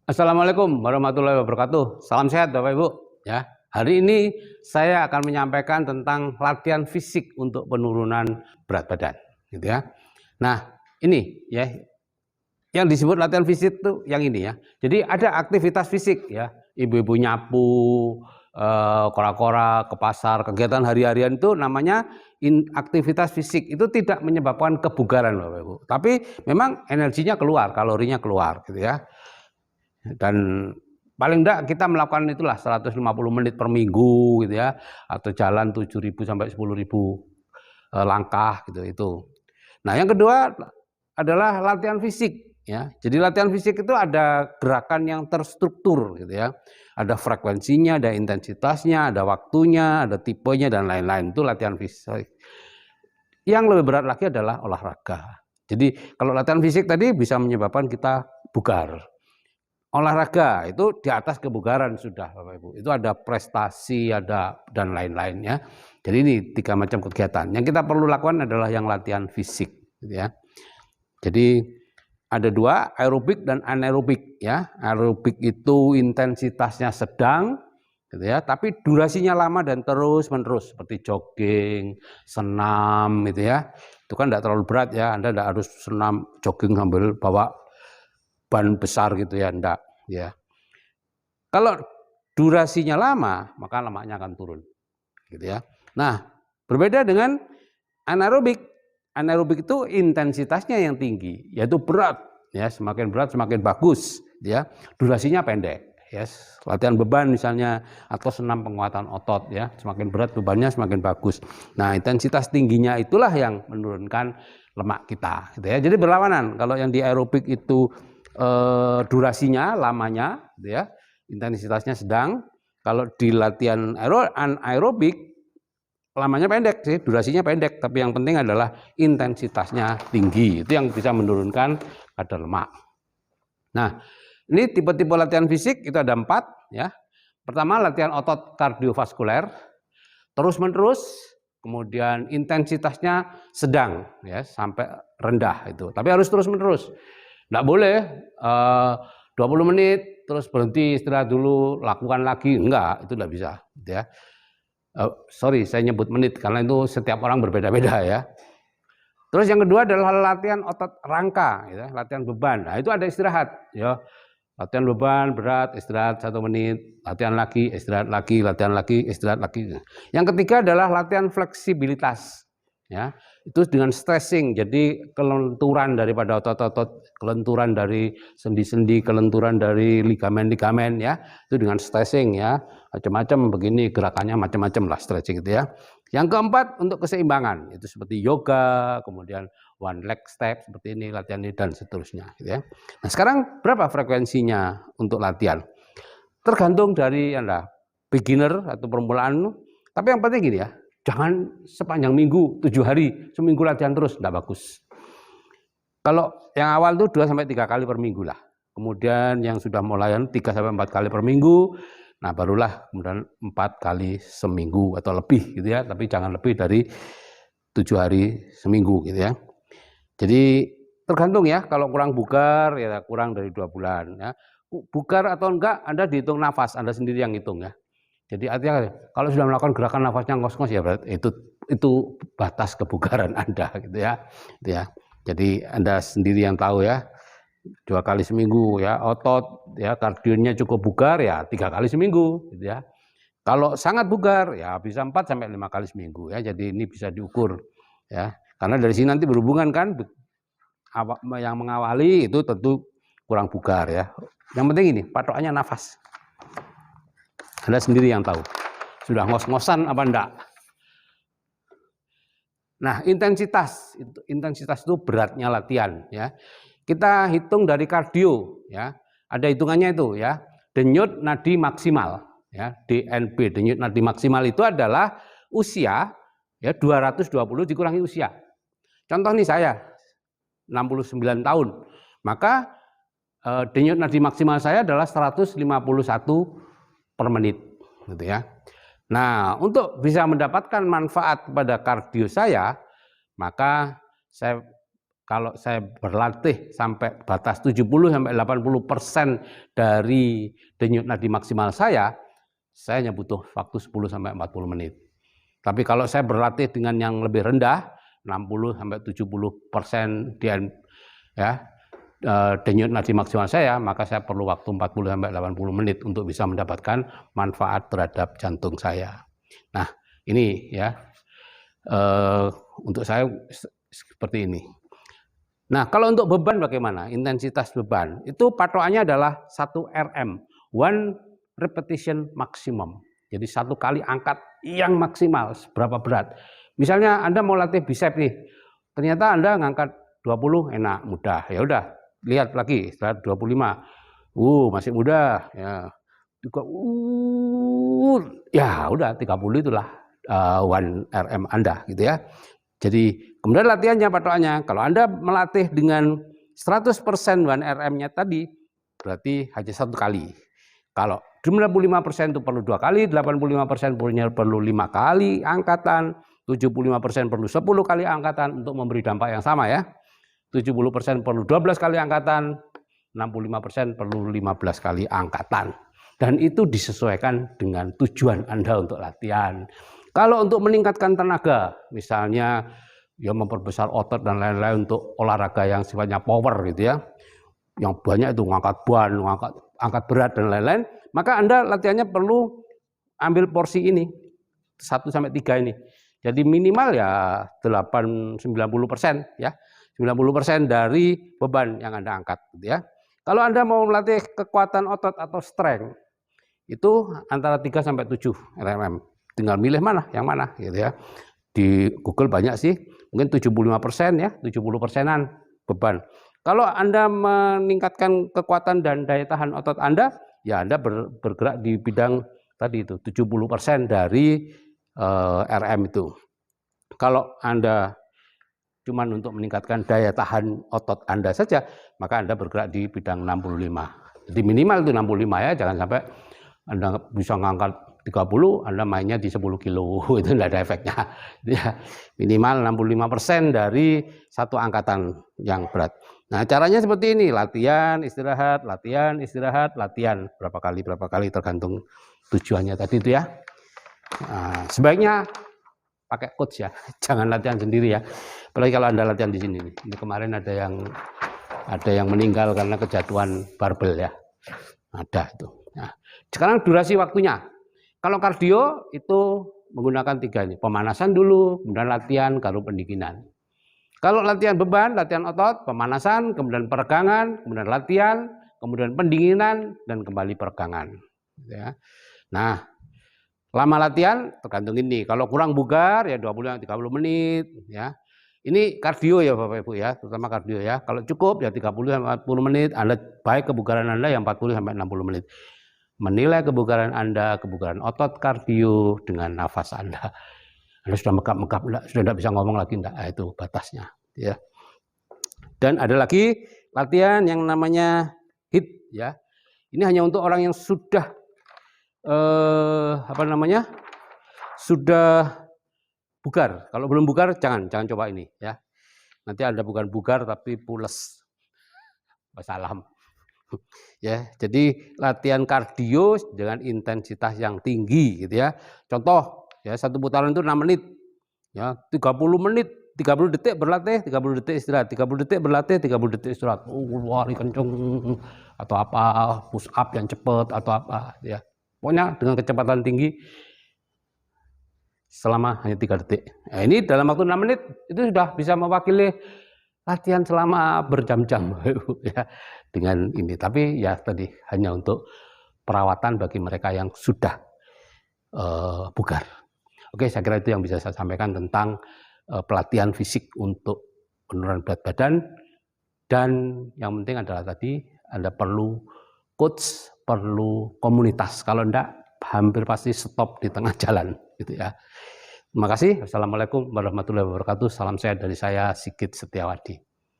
Assalamualaikum warahmatullahi wabarakatuh. Salam sehat Bapak Ibu. Ya, hari ini saya akan menyampaikan tentang latihan fisik untuk penurunan berat badan, gitu ya. Nah, ini ya yang disebut latihan fisik itu yang ini ya. Jadi ada aktivitas fisik ya. Ibu-ibu nyapu, kora-kora ke pasar, kegiatan hari-harian itu namanya aktivitas fisik. Itu tidak menyebabkan kebugaran Bapak Ibu. Tapi memang energinya keluar, kalorinya keluar, gitu ya. Dan paling enggak kita melakukan itulah 150 menit per minggu gitu ya, atau jalan 7.000 sampai 10.000 langkah gitu itu. Nah, yang kedua adalah latihan fisik ya. Jadi latihan fisik itu ada gerakan yang terstruktur gitu ya. Ada frekuensinya, ada intensitasnya, ada waktunya, ada tipenya dan lain-lain. Itu latihan fisik. Yang lebih berat lagi adalah olahraga. Jadi kalau latihan fisik tadi bisa menyebabkan kita bugar. Olahraga itu di atas kebugaran sudah Bapak Ibu. Itu ada prestasi, ada dan lain-lainnya. Jadi ini 3 macam kegiatan. Yang kita perlu lakukan adalah yang latihan fisik gitu ya. Jadi ada 2, aerobik dan anaerobik ya. Aerobik itu intensitasnya sedang gitu ya, tapi durasinya lama dan terus-menerus seperti jogging, senam gitu ya. Itu kan tidak terlalu berat ya. Anda tidak harus senam jogging sambil bawa ban besar gitu ya, enggak ya. Kalau durasinya lama, maka lemaknya akan turun gitu ya. Nah, berbeda dengan anaerobik. Anaerobik itu intensitasnya yang tinggi, yaitu berat ya, semakin berat semakin bagus ya. Durasinya pendek ya. Latihan beban misalnya atau senam penguatan otot ya, semakin berat bebannya semakin bagus. Nah, intensitas tingginya itulah yang menurunkan lemak kita gitu ya. Jadi berlawanan. Kalau yang di aerobik itu durasinya lamanya gitu ya, intensitasnya sedang. Kalau di latihan anaerobik lamanya pendek sih, durasinya pendek, tapi yang penting adalah intensitasnya tinggi. Itu yang bisa menurunkan kadar lemak. Nah, ini tipe-tipe latihan fisik itu ada 4 ya. Pertama latihan otot kardiovaskuler terus-menerus, kemudian intensitasnya sedang ya sampai rendah itu. Tapi harus terus-menerus. Nggak boleh 20 menit terus berhenti istirahat dulu, lakukan lagi. Enggak, itu nggak bisa gitu ya. Sorry, saya nyebut menit karena itu setiap orang berbeda-beda ya. Terus yang kedua adalah latihan otot rangka, ya, latihan beban. Nah, itu ada istirahat, ya. Latihan beban berat, istirahat 1 menit, latihan lagi, istirahat lagi, latihan lagi, istirahat lagi. Yang ketiga adalah latihan fleksibilitas. Ya, itu dengan stretching, jadi kelenturan daripada otot-otot, kelenturan dari sendi-sendi, kelenturan dari ligamen-ligamen ya, itu dengan stretching ya, macam-macam begini gerakannya macam-macam lah stretching itu ya. Yang keempat untuk keseimbangan, itu seperti yoga, kemudian one leg step seperti ini latihan ini dan seterusnya gitu ya. Nah, sekarang berapa frekuensinya untuk latihan? Tergantung dari Anda, beginner atau permulaan, tapi yang penting gini ya. Jangan sepanjang minggu, 7 hari, seminggu latihan terus, enggak bagus. Kalau yang awal tuh 2 sampai 3 kali per minggu lah. Kemudian yang sudah mulai 3 sampai 4 kali per minggu, nah barulah kemudian 4 kali seminggu atau lebih gitu ya, tapi jangan lebih dari 7 hari seminggu gitu ya. Jadi tergantung ya, kalau kurang bugar ya kurang dari 2 bulan ya. Bugar atau enggak Anda dihitung nafas, Anda sendiri yang hitung ya. Jadi artinya kalau sudah melakukan gerakan nafasnya ngos-ngos ya berarti itu batas kebugaran Anda gitu ya. Gitu ya. Jadi Anda sendiri yang tahu ya. 2 kali seminggu ya, otot ya kardionya cukup bugar ya 3 kali seminggu gitu ya. Kalau sangat bugar ya bisa 4 sampai 5 kali seminggu ya. Jadi ini bisa diukur ya. Karena dari sini nanti berhubungan kan yang mengawali itu tentu kurang bugar ya. Yang penting ini patokannya nafas. Anda sendiri yang tahu. Sudah ngos-ngosan apa enggak? Nah, intensitas itu beratnya latihan ya. Kita hitung dari kardio ya. Ada hitungannya itu ya. Denyut nadi maksimal ya, DNB, denyut nadi maksimal itu adalah usia ya 220 dikurangi usia. Contoh nih saya 69 tahun. Maka denyut nadi maksimal saya adalah 151 per menit gitu ya. Nah, untuk bisa mendapatkan manfaat pada kardio saya, maka saya kalau saya berlatih sampai batas 70-80% dari denyut nadi maksimal saya hanya butuh waktu 10-40 menit. Tapi kalau saya berlatih dengan yang lebih rendah, 60-70% ya, denyut nadi maksimal saya, maka saya perlu waktu 40-80 menit untuk bisa mendapatkan manfaat terhadap jantung saya. Nah, ini ya, untuk saya seperti ini. Nah, kalau untuk beban bagaimana? Intensitas beban itu patokannya adalah 1 RM, 1 repetition maximum. Jadi 1 kali angkat yang maksimal seberapa berat. Misalnya Anda mau latih bicep nih, ternyata Anda ngangkat 20 enak, mudah. Ya udah, lihat lagi setelah 25. Masih mudah ya. Juga ya udah 30 itulah 1 RM Anda gitu ya. Jadi kemudian latihannya patokannya, kalau Anda melatih dengan 100% 1 RM-nya tadi, berarti hanya 1 kali. Kalau 95% itu perlu 2 kali, 85% perlu 5 kali angkatan, 75% perlu 10 kali angkatan untuk memberi dampak yang sama ya. 70% perlu 12 kali angkatan, 65% perlu 15 kali angkatan. Dan itu disesuaikan dengan tujuan Anda untuk latihan. Kalau untuk meningkatkan tenaga, misalnya ya memperbesar otot dan lain-lain untuk olahraga yang sifatnya power gitu ya, yang banyak itu ngangkat ban, angkat berat dan lain-lain, maka Anda latihannya perlu ambil porsi ini 1-3 ini. Jadi minimal ya 90% ya, 90% dari beban yang Anda angkat gitu ya. Kalau Anda mau melatih kekuatan otot atau strength, itu antara 3-7 RM. Tinggal milih mana, yang mana gitu ya. Di Google banyak sih, mungkin 75% ya, 70%-an beban. Kalau Anda meningkatkan kekuatan dan daya tahan otot Anda, ya Anda bergerak di bidang tadi itu, 70% dari RM itu. Kalau Anda cuma untuk meningkatkan daya tahan otot Anda saja, maka Anda bergerak di bidang 65. Jadi minimal itu 65 ya, jangan sampai Anda bisa ngangkat 30, Anda mainnya di 10 kilo, itu tidak ada efeknya. Ya, minimal 65% dari 1 angkatan yang berat. Nah, caranya seperti ini, latihan, istirahat, latihan, istirahat, latihan. Berapa kali tergantung tujuannya tadi itu ya. Nah, sebaiknya pakai coach ya, jangan latihan sendiri ya. Apalagi kalau Anda latihan di sini. Ini kemarin ada yang meninggal karena kejatuhan barbel ya. Ada itu. Nah, sekarang durasi waktunya. Kalau kardio itu menggunakan 3 ini, pemanasan dulu, kemudian latihan, baru pendinginan. Kalau latihan beban, latihan otot, pemanasan, kemudian peregangan, kemudian latihan, kemudian pendinginan, dan kembali peregangan. Ya. Nah, lama latihan tergantung ini. Kalau kurang bugar ya 20-30 menit. Ya. Ini kardio ya Bapak Ibu ya, terutama kardio ya. Kalau cukup ya 30-40 menit. Anda baik kebugaran Anda yang 40-60 menit. Menilai kebugaran Anda, kebugaran otot kardio dengan nafas Anda. Anda sudah megap-megap, sudah tidak bisa ngomong lagi, enggak, itu batasnya. Ya. Dan ada lagi latihan yang namanya HIIT ya. Ini hanya untuk orang yang sudah sudah bugar. Kalau belum bugar jangan coba ini ya. Nanti Anda bukan bugar tapi pules. Wassalam. Ya, jadi latihan kardio dengan intensitas yang tinggi gitu ya. Contoh ya, 1 putaran itu 6 menit. Ya, 30 menit, 30 detik berlatih, 30 detik istirahat, 30 detik berlatih, 30 detik istirahat. Lari kenceng atau apa, push up yang cepat atau apa ya. Pokoknya dengan kecepatan tinggi selama hanya 3 detik. Nah, ini dalam waktu 6 menit itu sudah bisa mewakili latihan selama berjam-jam ya dengan ini. Tapi ya tadi hanya untuk perawatan bagi mereka yang sudah bugar. Oke, saya kira itu yang bisa saya sampaikan tentang pelatihan fisik untuk penurunan berat badan. Dan yang penting adalah tadi Anda perlu coach, perlu komunitas. Kalau enggak, hampir pasti stop di tengah jalan gitu ya. Terima kasih. Assalamualaikum warahmatullahi wabarakatuh. Salam sehat dari saya, Sigit Setiawadi.